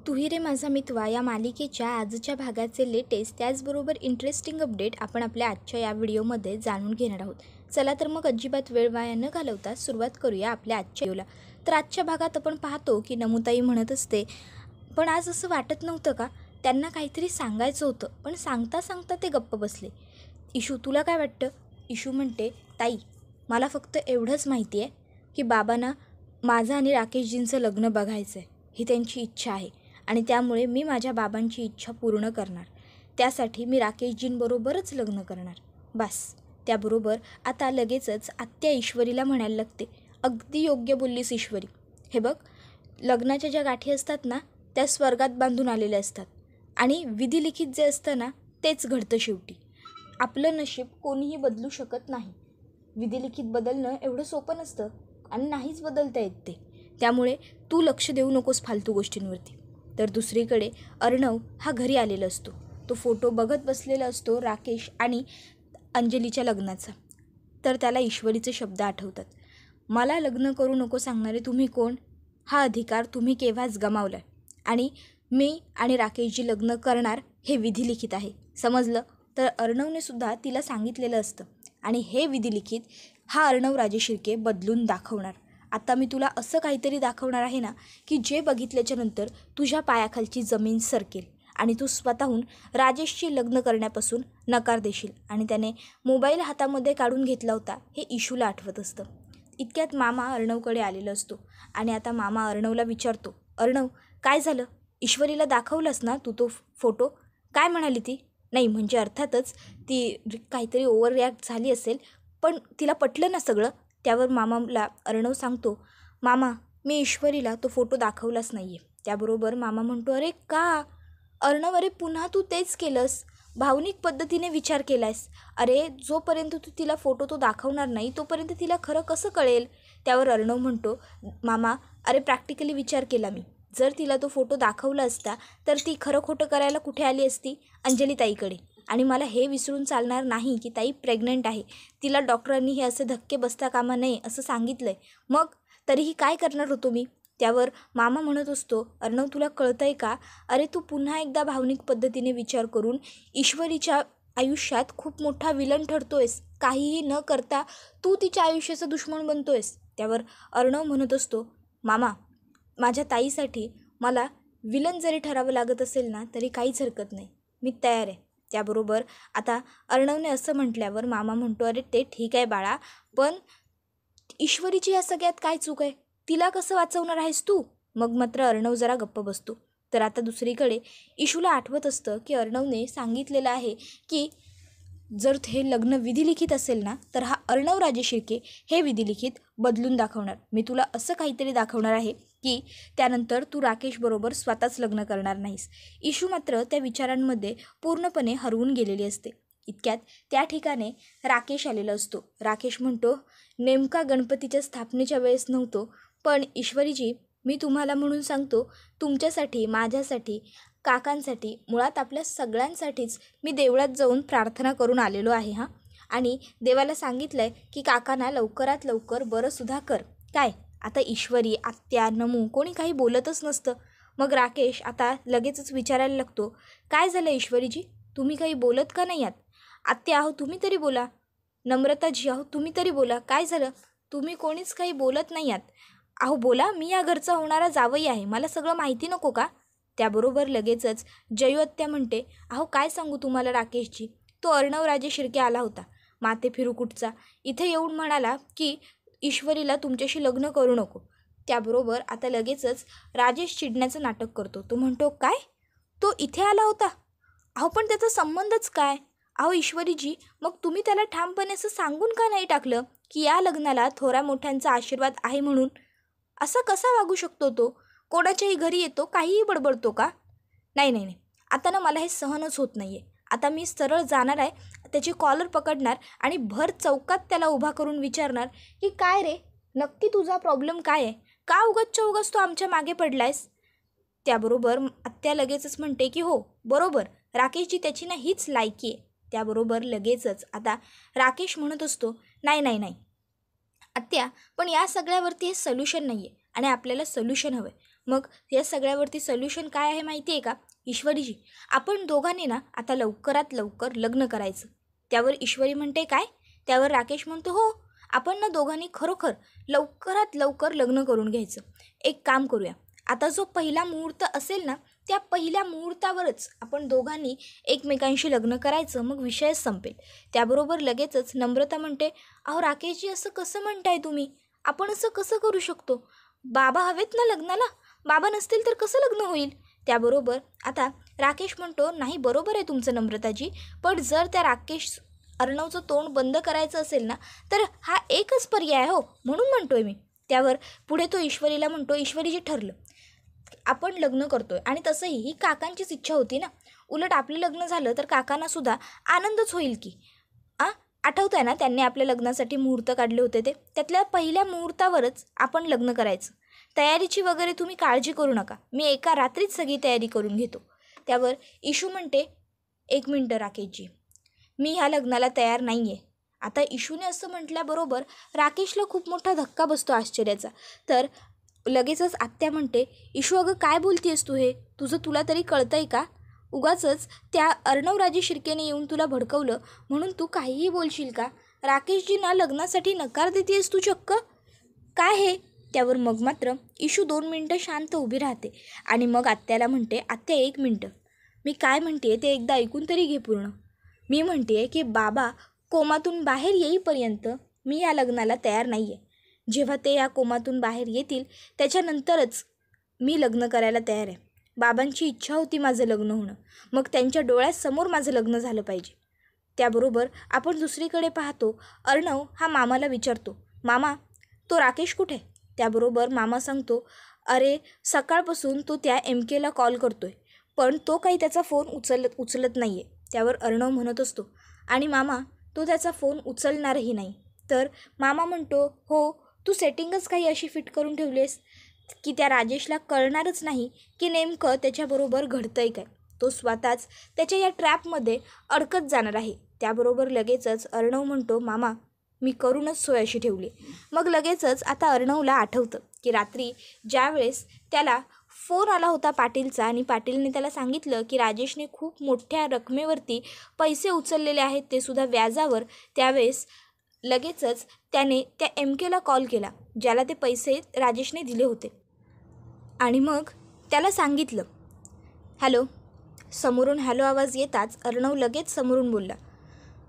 तू ही रे माझा मितवा या मालिकेच्या आजच्या भागाचे लेटेस्ट त्याचबरोबर इंटरेस्टिंग अपडेट आपण आपल्या आजच्या या व्हिडिओमध्ये जाणून घेणार आहोत. चला तर मग अजिबात वेळ वाया न घालवता सुरुवात करूया आपल्या आजच्या व्हिडिओला. तर आजच्या भागात आपण पाहतो की नमुताई म्हणत असते, पण आज असं वाटत नव्हतं का त्यांना काहीतरी सांगायचं होतं, पण सांगता सांगता ते गप्प बसले. इशू तुला काय वाटतं? इशू म्हणते, ताई मला फक्त एवढंच माहिती आहे की बाबांना माझं आणि राकेशजींचं लग्न बघायचं आहे, ही त्यांची इच्छा आहे आणि त्यामुळे मी माझ्या बाबांची इच्छा पूर्ण करणार. त्यासाठी मी राकेशजींबरोबरच लग्न करणार. बस. त्याबरोबर आता लगेचच आत्या ईश्वरीला म्हणायला लागते, अगदी योग्य बोललीस ईश्वरी. हे बघ, लग्नाच्या ज्या गाठी असतात ना त्या स्वर्गात बांधून आलेल्या असतात आणि विधिलिखित जे असतं ना तेच घडतं शेवटी. आपलं नशीब कोणीही बदलू शकत नाही. विधिलिखित बदलणं एवढं सोपं नसतं आणि नाहीच बदलता येत ते. त्यामुळे तू लक्ष देऊ नकोस फालतू गोष्टींवरती. तर दुसरीकडे अर्णव हा घरी आलेला असतो. तो फोटो बघत बसलेला असतो राकेश आणि अंजलीच्या लग्नाचा. तर त्याला ईश्वरीचे शब्द आठवतात. मला लग्न करू नको सांगणारे तुम्ही कोण? हा अधिकार तुम्ही केव्हाच गमावला आहे आणि मी आणि राकेशजी लग्न करणार हे विधिलिखित आहे, समजलं? तर अर्णवने सुद्धा तिला सांगितलेलं असतं आणि हे विधिलिखित हा अर्णव राजे शिर्के बदलून दाखवणार. आता मी तुला असं काहीतरी दाखवणार आहे ना की जे बघितल्याच्या नंतर तुझ्या पायाखालची जमीन सरकेल आणि तू स्वतःहून राजेशशी लग्न करण्यापासून नकार देशील. आणि त्याने मोबाईल हातामध्ये काढून घेतला होता हे इशूला आठवत असतं. इतक्यात मामा अर्णवकडे आलेला असतो आणि आता मामा अर्णवला विचारतो, अर्णव काय झालं? ईश्वरीला दाखवलंस ना तू तो फोटो? काय म्हणाली ती? नाही म्हणजे अर्थातच ती काहीतरी ओव्हर रिॲक्ट झाली असेल, पण तिला पटलं ना सगळं? त्यावर मामाला अर्णव सांगतो, मामा मी ईश्वरीला तो फोटो दाखवलाच नाही आहे. त्याबरोबर मामा म्हणतो, अरे का? अर्णव अरे पुन्हा तू तेच केलंस, भावनिक पद्धतीने विचार केलायस. अरे जोपर्यंत तू तिला फोटो तो दाखवणार नाही तोपर्यंत तिला खरं कसं कळेल? त्यावर अर्णव म्हणतो, मामा अरे प्रॅक्टिकली विचार केला मी. जर तिला तो फोटो दाखवला असता तर ती खरं खोटं करायला कुठे आली असती? अंजली ताईकडे. आणि मला हे विसरून चालणार नाही की ताई प्रेग्नंट आहे. तिला डॉक्टरांनी हे असे धक्के बसता कामा नये असं सांगितलं आहे. मग तरीही काय करणार होतो मी? त्यावर मामा म्हणत असतो, अर्णव तुला कळतं आहे का? अरे तू पुन्हा एकदा भावनिक पद्धतीने विचार करून ईश्वरीच्या आयुष्यात खूप मोठा विलन ठरतोयस. काहीही न करता तू तिच्या आयुष्याचा दुश्मन बनतोयस. त्यावर अर्णव म्हणत असतो, मामा माझ्या ताईसाठी मला विलन जरी ठरावं लागत असेल ना तरी काहीच हरकत नाही, मी तयार आहे. त्याबरोबर आता अर्णवने असं म्हटल्यावर मामा म्हणतो, अरे ते ठीक आहे बाळा, पण ईश्वरीची या सगळ्यात काय चूक आहे? तिला कसं वाचवणार आहेस तू? मग मात्र अर्णव जरा गप्प बसतो. तर आता दुसरीकडे इशूला आठवत असतं की अर्णवने सांगितलेलं आहे की जर हे लग्न विधिलिखित असेल ना तर हा अर्णव राजे शिर्के हे विधिलिखित बदलून दाखवणार. मी तुला असं काहीतरी दाखवणार आहे की त्यानंतर तू राकेशबरोबर स्वतःच लग्न करणार नाहीस. इशू मात्र त्या विचारांमध्ये पूर्णपणे हरवून गेलेली असते. इतक्यात त्या ठिकाणी राकेश आलेला असतो. राकेश म्हणतो, नेमका गणपतीच्या स्थापनेच्या वेळेस नव्हतो, पण ईश्वरीजी मी तुम्हाला म्हणून सांगतो, तुमच्यासाठी, माझ्यासाठी, काकांसाठी, मुळात आपल्या सगळ्यांसाठीच मी देवळात जाऊन प्रार्थना करून आलेलो आहे हां. आणि देवाला सांगितलं आहे की काकांना लवकरात लवकर बरंसुद्धा कर. काय आता ईश्वरी, आत्या, नमू कोणी काही बोलतच नसतं. मग राकेश आता लगेचच विचारायला लागतो, काय झालं ईश्वरीजी? तुम्ही काही बोलत का नाही आहात? आत्या आहो तुम्ही तरी बोला. नम्रताजी आहो तुम्ही तरी बोला. काय झालं? तुम्ही कोणीच काही बोलत नाही आहात. अहो बोला, मी या घरचा होणारा जावई आहे, मला सगळं माहिती नको का? त्याबरोबर लगेचच जयू आत्या म्हणते, अहो काय सांगू तुम्हाला राकेशजी, तो अर्णव राजे शिर्के आला होता माते फिरूकुटचा. इथे येऊन म्हणाला की ईश्वरीला तुमच्याशी लग्न करू नको. त्याबरोबर आता लगेचच राजेश चिडण्याचं नाटक करतो. तो म्हणतो, काय? तो इथे आला होता? अहो पण त्याचा संबंधच काय? अहो ईश्वरीजी मग तुम्ही त्याला ठामपणे असं सांगून का नाही टाकलं की या लग्नाला थोरा मोठ्यांचा आशीर्वाद आहे म्हणून? असा कसा वागू शकतो तो? कोणाच्याही घरी येतो, काहीही बडबडतो का? नाही नाही नाही, आता ना मला हे सहनच होत नाही आहे. आता मी सरळ जाणार आहे, त्याची कॉलर पकडणार आणि भर चौकात त्याला उभा करून विचारणार की काय रे, नक्की तुझा प्रॉब्लेम काय आहे? का उगाचच्या उगाच तू आमच्या मागे पडलायस? त्याबरोबर आत्या लगेचच म्हणते की हो बरोबर, राकेशजी त्याची ना हीच लायकी आहे. त्याबरोबर लगेचच आता राकेश म्हणत असतो, नाही नाही नाही आत्या, पण या सगळ्यावरती हे सोल्युशन नाही आहे आणि आपल्याला सोल्युशन हवं आहे. मग या सगळ्यावरती सोल्युशन काय आहे माहिती आहे का? ईश्वरीजी, आपण दोघांनी ना आता लवकरात लवकर लग्न करायचं. त्यावर ईश्वरी म्हणते काय? त्यावर राकेश म्हणतो हो, आपण ना दोघांनी खरोखर लवकरात लवकर लग्न करून घ्यायचं. एक काम करूया, आता जो पहिला मुहूर्त असेल ना त्या पहिल्या मुहूर्तावरच आपण दोघांनी एकमेकांशी लग्न करायचं, मग विषयच संपेल. त्याबरोबर लगेचच नम्रता म्हणते अहो राकेशजी, असं कसं म्हणताय तुम्ही? आपण असं कसं करू शकतो? बाबा हवेत ना लग्नाला, बाबा नसतील तर कसं लग्न होईल? त्याबरोबर आता राकेश म्हणतो नाही बरोबर आहे तुमचं नम्रताजी, पण जर त्या अर्णवचं तोंड बंद करायचं असेल ना तर हा एकच पर्याय हो, म्हणून म्हणतोय मी. त्यावर पुढे तो ईश्वरीला म्हणतो ईश्वरीजी ठरलं, आपण लग्न करतोय आणि तसंही ही काकांचीच इच्छा होती ना. उलट आपलं लग्न झालं तर काकांना सुद्धा आनंदच होईल की. आठवतं आहे ना त्यांनी आपल्या लग्नासाठी मुहूर्त काढले होते ते, त्यातल्या पहिल्या मुहूर्तावरच आपण लग्न करायचं. तयारीची वगैरे तुम्ही काळजी करू नका, मी एका रात्रीच सगळी तयारी करून घेतो. त्यावर इशू म्हणते 1 मिनटं राकेशजी, मी ह्या लग्नाला तयार नाही आहे. आता इशूने असं म्हटल्याबरोबर राकेशला खूप मोठा धक्का बसतो आश्चर्याचा. तर लगेचच आत्या म्हणते इशू अगं काय बोलतेस तू? हे तुझं तुला तरी कळतंय का? उगाचच त्या अर्णवराजे शिर्केने येऊन तुला भडकवलं म्हणून तू काहीही बोलशील का? राकेशजींना लग्नासाठी नकार देतेस तू चक्क? काय हे? त्यावर मग मात्र इशू 2 मिनटं शांत उभी राहते आणि मग आत्याला म्हणते आत्या 1 मिनटं, मी काय म्हणते ते एकदा ऐकून तरी घे पूर्ण. मी म्हणते की बाबा कोमातून बाहेर येईपर्यंत मी या लग्नाला तयार नाही आहे. जेव्हा ते या कोमातून बाहेर येतील त्याच्यानंतरच मी लग्न करायला तयार आहे. बाबांची इच्छा होती माझं लग्न होणं, मग त्यांच्या डोळ्यासमोर माझं लग्न झालं पाहिजे. त्याबरोबर आपण दुसरीकडे पाहतो, अर्णव हा मामाला विचारतो मामा तो राकेश कुठे? त्याबरोबर मामा सांगतो अरे सकाळपासून तो त्या MKला कॉल करतोय पण तो काही त्याचा फोन उचलत नाही आहे. त्यावर अर्णव म्हणत असतो आणि मामा तो त्याचा फोन उचलणारही नाही. तर मामा म्हणतो हो, तू सेटिंगच काही अशी फिट करून ठेवलीस की त्या राजेशला कळणारच नाही की नेमकं त्याच्याबरोबर घडतंय काय. तो स्वतःच त्याच्या या ट्रॅपमध्ये अडकत जाणार आहे. त्याबरोबर लगेचच अर्णव म्हणतो मामा मी करूनच सोय अशी ठेवली. मग लगेचच आता अर्णवला आठवतं की रात्री ज्यावेळेस त्याला फोन आला होता पाटीलचा आणि पाटीलने त्याला सांगितलं की राजेशने खूप मोठ्या रकमेवरती पैसे उचललेले आहेत, ते सुद्धा व्याजावर. त्यावेळेस लगेचच त्याने त्या MKला कॉल केला ज्याला ते पैसे राजेशने दिले होते आणि मग त्याला सांगितलं हॅलो. समोरून हॅलो आवाज येताच अर्णव लगेच समोरून बोलला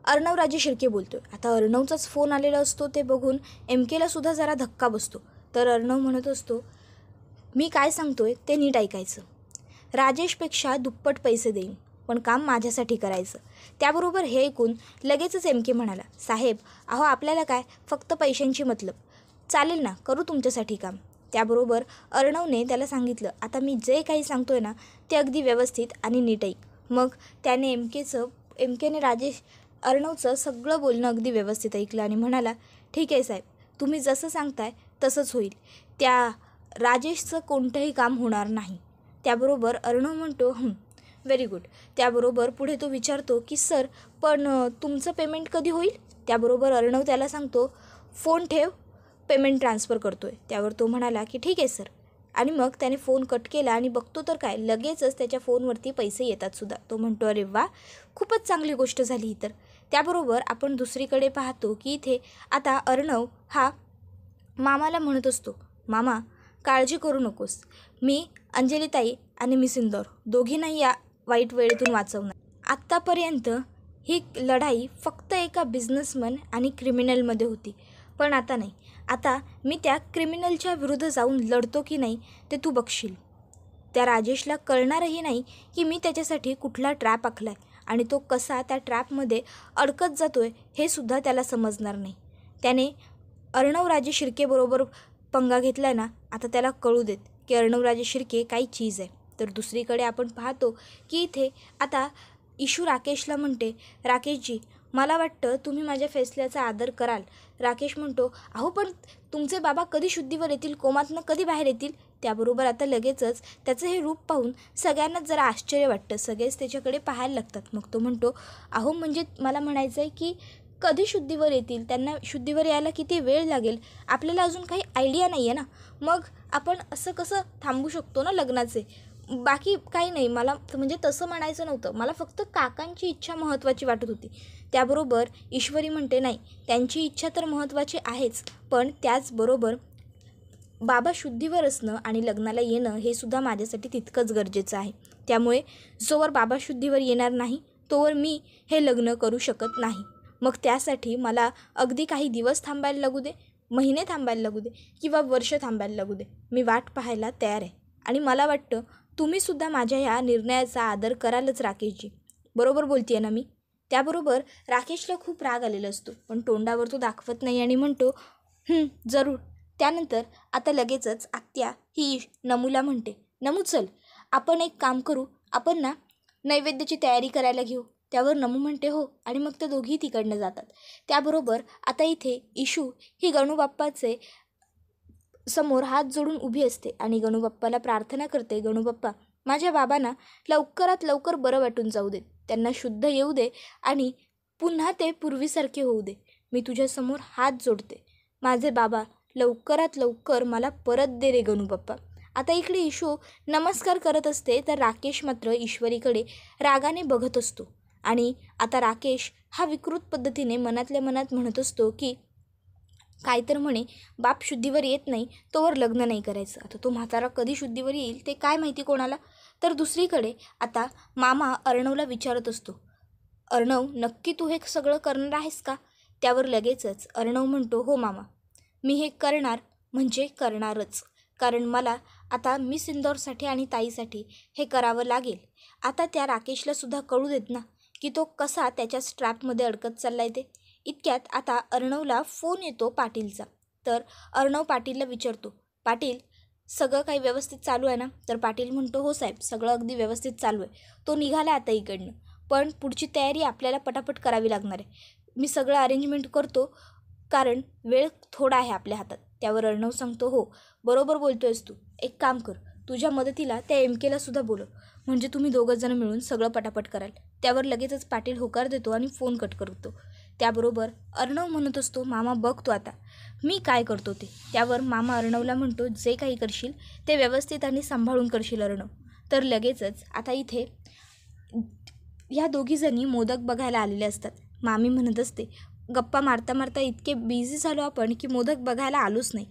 अर्णवराजे शिर्के बोलतोय. आता अर्णवचाच फोन आलेला असतो ते बघून MKला सुद्धा जरा धक्का बसतो. तर अर्णव म्हणत असतो मी काय सांगतोय ते नीट ऐकायचं. राजेशपेक्षा दुप्पट पैसे देईन पण काम माझ्यासाठी करायचं. त्याबरोबर हे ऐकून लगेचच MK म्हणाला साहेब अहो आपल्याला काय फक्त पैशांची मतलब, चालेल ना करू तुमच्यासाठी काम. त्याबरोबर अर्णवने त्याला सांगितलं आता मी जे काही सांगतोय ना ते अगदी व्यवस्थित आणि नीट ऐक. मग त्याने MKने अर्णवचं सगळं बोलणं अगदी व्यवस्थित ऐकलं आणि म्हणाला ठीक आहे साहेब, तुम्ही जसं सांगताय तसंच होईल. त्या राजेशचं कोणतंही काम होणार नाही. त्याबरोबर अर्णव म्हणतो व्हेरी गुड. त्याबरोबर पुढे तो विचारतो की सर पण तुमचं पेमेंट कधी होईल? त्याबरोबर अर्णव त्याला सांगतो फोन ठेव, पेमेंट ट्रान्सफर करतो आहे. त्यावर तो म्हणाला की ठीक आहे सर. आणि मग त्याने फोन कट केला आणि बघतो तर काय लगेचच त्याच्या फोनवरती पैसे येतात सुद्धा. तो म्हणतो अरे वा, खूपच चांगली गोष्ट झाली ही तर. त्याबरोबर आपण दुसरीकडे पाहतो की इथे आता अर्णव हा मामाला म्हणत असतो मामा काळजी करू नकोस, मी अंजलीताई आणि मिस इंदौर दोघींनाही या वाईट वेळेतून वाचवणार. आत्तापर्यंत ही लढाई फक्त एका बिझनेसमन आणि क्रिमिनलमध्ये होती, पण आता नाही. आता मी त्या क्रिमिनलच्या विरुद्ध जाऊन लढतो की नाही ते तू बघशील. त्या राजेशला कळणारही नाही की मी त्याच्यासाठी कुठला ट्रॅप आखला आहे आणि तो कसा त्या ट्रॅपमध्ये अडकत जातो आहे हे सुद्धा त्याला समजणार नाही. त्याने अर्णवराजे शिर्केबरोबर पंगा घेतला आहे ना, आता त्याला कळू देत की अर्णवराजे शिर्के काही चीज आहे. तर दुसरीकडे आपण पाहतो की इथे आता इशू राकेशला म्हणते राकेशजी मला वाटतं तुम्ही माझ्या फैसल्याचा आदर कराल. राकेश म्हणतो अहो पण तुमचे बाबा कधी शुद्धीवर येतील, कोमातनं कधी बाहेर येतील? त्याबरोबर आता लगेचच त्याचं हे रूप पाहून सगळ्यांनाच जरा आश्चर्य वाटतं, सगळेच त्याच्याकडे पाहायला लागतात. मग तो म्हणतो अहो म्हणजे मला म्हणायचं आहे की कधी शुद्धीवर येतील, त्यांना शुद्धीवर यायला किती वेळ लागेल, आपल्याला अजून काही आयडिया नाही आहे ना. मग आपण असं कसं थांबू शकतो ना लग्नाचे, बाकी काही नाही. मला म्हणजे तसं म्हणायचं नव्हतं, मला फक्त काकांची इच्छा महत्त्वाची वाटत होती. त्याबरोबर ईश्वरी म्हणते नाही, त्यांची इच्छा तर महत्त्वाची आहेच, पण त्याचबरोबर बाबा शुद्धीवर असणं आणि लग्नाला येणं हे सुद्धा माझ्यासाठी तितकंच गरजेचं आहे. त्यामुळे जोवर बाबा शुद्धीवर येणार नाही तोवर मी हे लग्न करू शकत नाही. मग त्यासाठी मला अगदी काही दिवस थांबायला लागू दे, महिने थांबायला लागू दे किंवा वर्ष थांबायला लागू दे, मी वाट पाहायला तयार आहे. आणि मला वाटतं तुम्हीसुद्धा माझ्या ह्या निर्णयाचा आदर करालच राकेशजी. बरोबर बोलते ना मी. त्याबरोबर राकेशला खूप राग आलेला असतो, पण तोंडावर तो दाखवत नाही आणि म्हणतो जरूर. त्यानंतर आता लगेचच आत्या ही नमूला म्हणते, नमू चल आपण एक काम करू, आपण ना नैवेद्याची तयारी करायला घेऊ. त्यावर नमू म्हणते हो, आणि मग ते दोघीही तिकडनं जातात. त्याबरोबर आता इथे इशू ही गणूबाप्पाचे समोर हात जोडून उभी असते आणि गणूबाप्पाला प्रार्थना करते, गणूबाप्पा माझ्या बाबांना लवकरात लवकर बरं वाटून जाऊ दे, त्यांना शुद्ध येऊ दे आणि पुन्हा ते पूर्वीसारखे होऊ दे. मी तुझ्यासमोर हात जोडते, माझे बाबा लवकरात लवकर मला परत दे रे गणूबाप्पा. आता इकडे इशू नमस्कार करत असते, तर राकेश मात्र ईश्वरीकडे रागाने बघत असतो. आणि आता राकेश हा विकृत पद्धतीने मनातल्या मनात म्हणत असतो की काय तर म्हणे बाप शुद्धीवर येत नाही तोवर लग्न नाही करायचं. आता तो म्हातारा कधी शुद्धीवर येईल ते काय माहिती कोणाला. तर दुसरीकडे आता मामा अर्णवला विचारत असतो, अर्णव नक्की तू हे सगळं करणार आहेस का? त्यावर लगेचच अर्णव म्हणतो, हो मामा, मी हे करणार म्हणजे करणारच, कारण मला आता मिस इंदौरसाठी आणि ताईसाठी हे करावं लागेल. आता त्या राकेशला सुद्धा कळू देत ना की तो कसा त्याच्या स्ट्रॅपमध्ये अडकत चाललाय ते. इतक्यात आता अर्णवला फोन येतो पाटीलचा. तर अर्णव पाटीलला विचारतो, पाटील सगळं काही व्यवस्थित चालू आहे ना? तर पाटील म्हणतो, हो साहेब, सगळं अगदी व्यवस्थित चालू आहे. तो निघाला आता इकडनं, पण पुढची तयारी आपल्याला पटापट करावी लागणार आहे. मी सगळं अरेंजमेंट करतो, कारण वेळ थोडा आहे आपल्या हातात. त्यावर अर्णव सांगतो, हो बरोबर बोलतोयस तू. एक काम कर, तुझ्या मदतीला त्या MKला सुद्धा बोलव, म्हणजे तुम्ही दोघंजण मिळून सगळं पटापट कराल. त्यावर लगेचच पाटील होकार देतो आणि फोन कट करतो. त्याबरोबर अर्णव म्हणत असतो, मामा बघतो आता मी काय करतो ते. त्यावर मामा अर्णवला म्हणतो, जे काही करशील ते व्यवस्थित आणि सांभाळून करशील अर्णव. तर लगेचच आता इथे ह्या दोघीजणी मोदक बघायला आलेले असतात. मामी म्हणत असते, गप्पा मारता मारता इतके बिझी झालो आपण की मोदक बघायला आलोच नाही.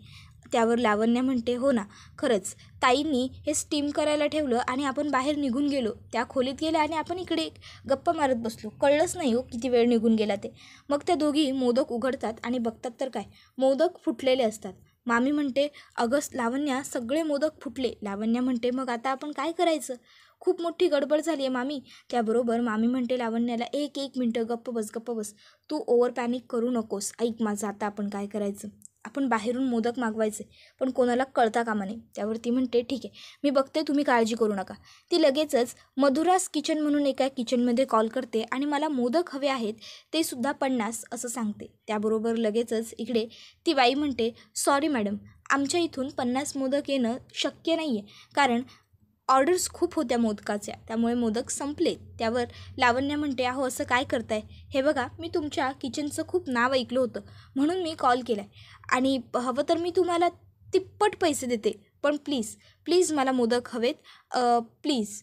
त्यावर लावण्या म्हणते, हो ना, खरंच ताईंनी हे स्टीम करायला ठेवलं आणि आपण बाहेर निघून गेलो, त्या खोलीत गेल्या आणि आपण इकडे गप्पा मारत बसलो, कळलंच नाही हो किती वेळ निघून गेला ते. मग त्या दोघी मोदक उघडतात आणि बघतात तर काय, मोदक फुटलेले असतात. मामी म्हणते, अगं लावण्या सगळे मोदक फुटले. लावण्या म्हणते, मग आता आपण काय करायचं? खूप मोठी गडबड झाली आहे मामी. त्याबरोबर मामी म्हणते लावण्याला, एक मिनटं गप्प बस, तू ओव्हर पॅनिक करू नकोस. ऐक माझं, आता आपण काय करायचं, आपण बाहेरून मोदक मागवायचे, पण कोणाला कळता कामा नये. त्यावर ती म्हणते, ठीक आहे मी बघते, तुम्ही काळजी करू नका. ती लगेचच मधुरास किचन म्हणून एका किचनमध्ये कॉल करते आणि मला मोदक हवे आहेत, ते सुद्धा 50 असं सांगते. त्याबरोबर लगेचच इकडे ती बाई म्हणते, सॉरी मॅडम, आमच्या इथून 50 मोदक येणं शक्य नाही आहे, कारण ऑर्डर्स खूप होत्या मोदकाच्या, त्यामुळे मोदक संपले. त्यावर लावण्या म्हणते, अहो असं काय करताय, हे बघा मी तुमच्या किचनचं खूप नाव ऐकलं होतं म्हणून मी कॉल केला आहे, आणि हवं तर मी तुम्हाला तिप्पट पैसे देते, पण प्लीज मला मोदक हवेत, प्लीज.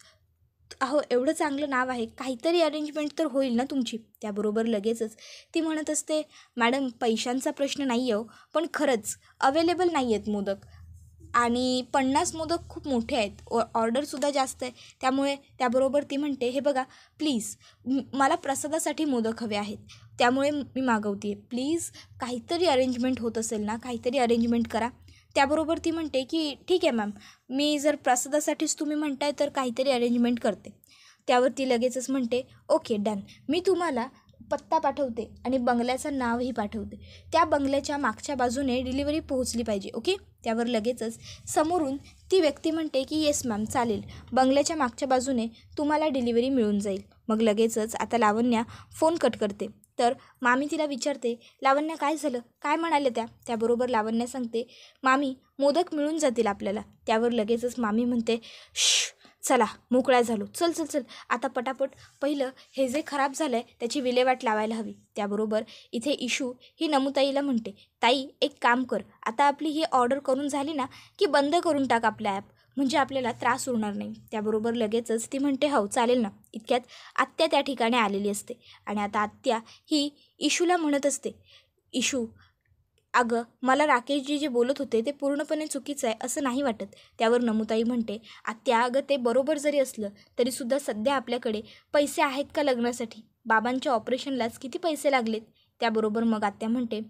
अहो एवढं चांगलं नाव आहे, काहीतरी अरेंजमेंट तर होईल ना तुमची. त्याबरोबर लगेचच ती म्हणत असते, मॅडम पैशांचा प्रश्न नाही आहे, पण खरंच अवेलेबल नाही आहेत मोदक, आणि 50 मोदक खूप मोठे आहेत, ऑर्डरसुद्धा जास्त आहे. त्यामुळे त्याबरोबर ती म्हणते, हे बघा प्लीज मला प्रसादासाठी मोदक हवे आहेत, त्यामुळे मी मागवते, प्लीज काहीतरी अरेंजमेंट होत असेल ना, काहीतरी अरेंजमेंट करा. त्याबरोबर ती म्हणते की ठीक आहे मॅम, मी जर प्रसादासाठीच तुम्ही म्हणताय तर काहीतरी अरेंजमेंट करते. त्यावर ती लगेचच म्हणते, ओके डन, मी तुम्हाला पत्ता पाठवते आणि बंगल्याचं नावही पाठवते, त्या बंगल्याच्या मागच्या बाजूने डिलिव्हरी पोहोचली पाहिजे, ओके. त्यावर लगेचच समोरून ती व्यक्ती म्हणते की येस मॅम चालेल, बंगल्याच्या मागच्या बाजूने तुम्हाला डिलिव्हरी मिळून जाईल. मग लगेचच आता लावण्या फोन कट करते. तर मामी तिला विचारते, लावण्या काय झालं, काय म्हणाले त्या. त्याबरोबर लावण्या सांगते, मामी मोदक मिळून जातील आपल्याला. त्यावर लगेचच मामी म्हणते, चला मोकळ्या झालो, चल चल चल आता पटापट पहिलं हे जे खराब झालं आहे त्याची विल्हेवाट लावायला हवी. त्याबरोबर इथे इशू ही नमुताईला म्हणते, ताई एक काम कर, आता आपली ही ऑर्डर करून झाली ना की बंद करून टाक आपलं ॲप, म्हणजे आपल्याला त्रास होणार नाही. त्याबरोबर लगेचच ती म्हणते हो चालेल ना. इतक्यात आत्या त्या ठिकाणी आलेली असते आणि आता आत्या ही इशूला म्हणत असते, इशू अगं मला राकेशजी जे बोलत होते ते पूर्णपणे चुकीचं आहे असं नाही वाटत. त्यावर नमुताई म्हणते, आत्या अगं ते बरोबर जरी असलं तरीसुद्धा सध्या आपल्याकडे पैसे आहेत का लग्नासाठी? बाबांच्या ऑपरेशनलाच किती पैसे लागलेत. त्याबरोबर मग आत्या म्हणते,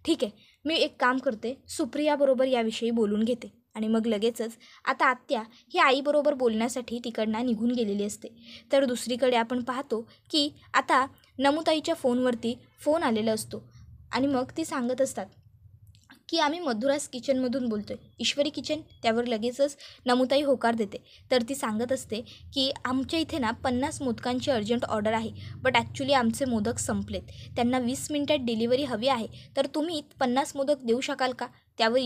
ठीक आहे, मी एक काम करते, सुप्रियाबरोबर याविषयी बोलून घेते. आणि मग लगेचच आता आत्या ही आईबरोबर बोलण्यासाठी तिकडनं निघून गेलेली असते. तर दुसरीकडे आपण पाहतो की आता नमुताईच्या फोनवरती फोन आलेला असतो आणि मग ती सांगत असतात की आम्ही मधुराज किचनमधून बोलतो आहे. ईश्वरी किचन? त्यावर लगेचच नमुताई होकार देते. तर ती सांगत असते की आमच्या इथे ना 50 मोदकांची अर्जंट ऑर्डर आहे, बट ॲक्च्युली आमचे मोदक संपलेत, त्यांना 20 मिनिटात डिलिव्हरी हवी आहे, तर तुम्ही 50 मोदक देऊ शकाल का? त्यावर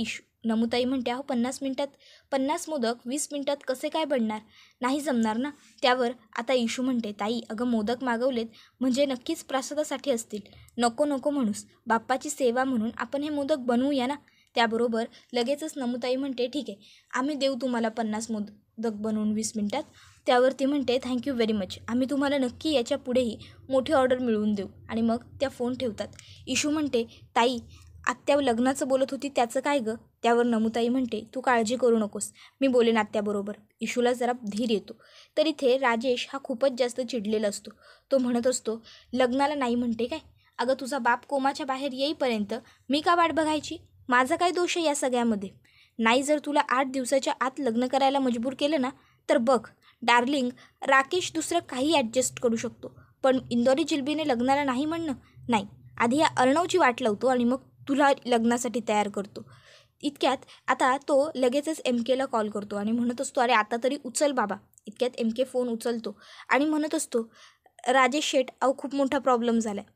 नमुताई म्हणते, अहो 50 मिनिटात 50 मोदक 20 मिनिटात कसे काय बनणार, नाही जमणार ना. त्यावर आता इशू म्हणते, ताई अगं मोदक मागवलेत म्हणजे नक्कीच प्रसादासाठी असतील, नको नको म्हणूस, बाप्पाची सेवा म्हणून आपण हे मोदक बनवूया ना. त्याबरोबर लगेचच नमुताई म्हणते, ठीक आहे, आम्ही देऊ तुम्हाला 50 मोदक बनवून 20 मिनिटात. त्यावर ती म्हणते, थँक्यू व्हेरी मच, आम्ही तुम्हाला नक्की याच्या पुढेही मोठी ऑर्डर मिळवून देऊ. आणि मग त्या फोन ठेवतात. इशू म्हणते, ताई आत्या लग्नाचं बोलत होती त्याचं काय गं? त्यावर नमुताई म्हणते, तू काळजी करू नकोस, मी बोलेन आत्याबरोबर. इशूला जरा धीर येतो. तर इथे राजेश हा खूपच जास्त चिडलेला असतो. तो म्हणत असतो, लग्नाला नाही म्हणते काय? अगं तुझा बाप कोमाच्या बाहेर येईपर्यंत मी का वाट बघायची? माझा काय दोष आहे या सगळ्यामध्ये? नाही जर तुला 8 दिवसाच्या आत लग्न करायला मजबूर केलं ना तर बघ डार्लिंग, राकेश दुसरं काही ॲडजस्ट करू शकतो, पण इंदोरी जिलबीने लग्नाला नाही म्हणणं नाही. आधी या अर्णवची वाट लावतो आणि मग तुला लग्नासाठी तयार करतो. इतक्यात आता तो लगेचच MKला कॉल करतो आणि म्हणत असतो, अरे आता तरी उचल बाबा. इतक्यात MK फोन उचलतो आणि म्हणत असतो, राजेश शेठ अहो खूप मोठा प्रॉब्लेम झाला आहे,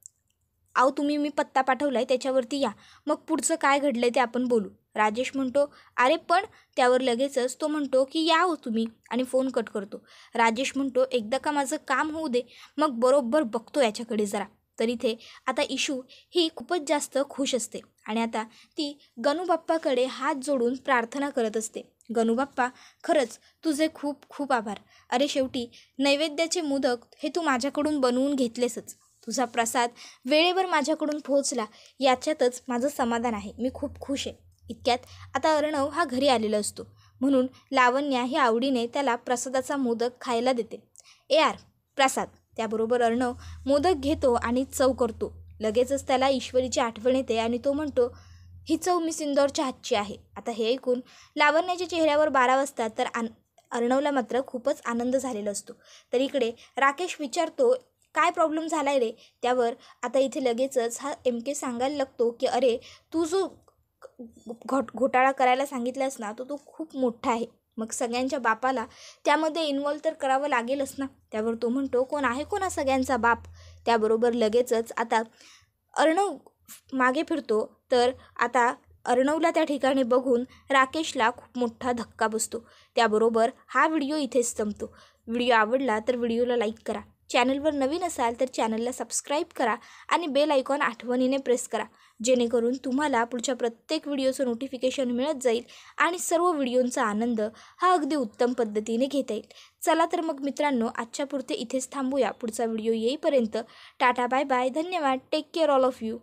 अहो तुम्ही मी पत्ता पाठवला आहे त्याच्यावरती या, मग पुढचं काय घडलं आहे ते आपण बोलू. राजेश म्हणतो, अरे पण. त्यावर लगेचच तो म्हणतो की या हो तुम्ही आणि फोन कट करतो. राजेश म्हणतो, एकदा का माझं काम होऊ दे मग बरोबर बघतो याच्याकडे जरा. तर इथे आता इशू ही खूपच जास्त खुश असते आणि आता ती गणूबाप्पाकडे हात जोडून प्रार्थना करत असते. गणूबाप्पा खरंच तुझे खूप खूप आभार. अरे शेवटी नैवेद्याचे मोदक हे तू माझ्याकडून बनवून घेतलेसच, तुझा प्रसाद वेळेवर माझ्याकडून पोहोचला याच्यातच माझं समाधान आहे, मी खूप खुश आहे. इतक्यात आता अर्णव हा घरी आलेला असतो म्हणून लावण्या ही आवडीने त्याला प्रसादाचा मोदक खायला देते. यार प्रसाद. त्याबरोबर अर्णव मोदक घेतो आणि चव करतो. लगेचच त्याला ईश्वरीची आठवण येते आणि तो म्हणतो, ही चव मिस इंदोरच्या हातची आहे. आता हे ऐकून लावण्याच्या चेहऱ्यावर 12 वाजतात तर अर्णवला मात्र खूपच आनंद झालेला असतो. तर इकडे राकेश विचारतो, काय प्रॉब्लेम झाला आहे रे? त्यावर आता इथे लगेचच हा MK सांगायला लागतो की अरे तू जो घोटाळा करायला सांगितलास ना तो खूप मोठा आहे, मग सगळ्यांच्या बापाला त्यामध्ये इन्व्हॉल्व तर करावं लागेलच ना. त्यावर तो म्हणतो, कोण आहे कोणा सगळ्यांचा बाप? त्याबरोबर लगेचच आता अर्णव मागे फिरतो. तर आता अर्णवला त्या ठिकाणी बघून राकेशला खूप मोठा धक्का बसतो. त्याबरोबर हा व्हिडिओ इथेच संपतो. व्हिडिओ आवडला तर व्हिडिओला लाईक करा, चॅनलवर नवीन असाल तर चॅनलला सबस्क्राईब करा आणि बेल आयकॉन आठवणीने प्रेस करा, जेणेकरून तुम्हाला पुढच्या प्रत्येक व्हिडिओचं नोटिफिकेशन मिळत जाईल आणि सर्व व्हिडिओंचा आनंद हा अगदी उत्तम पद्धतीने घेता येईल. चला तर मग मित्रांनो, आजच्या पुरते इथेच थांबूया. पुढचा व्हिडिओ येईपर्यंत टाटा बाय बाय, धन्यवाद, take care all of you.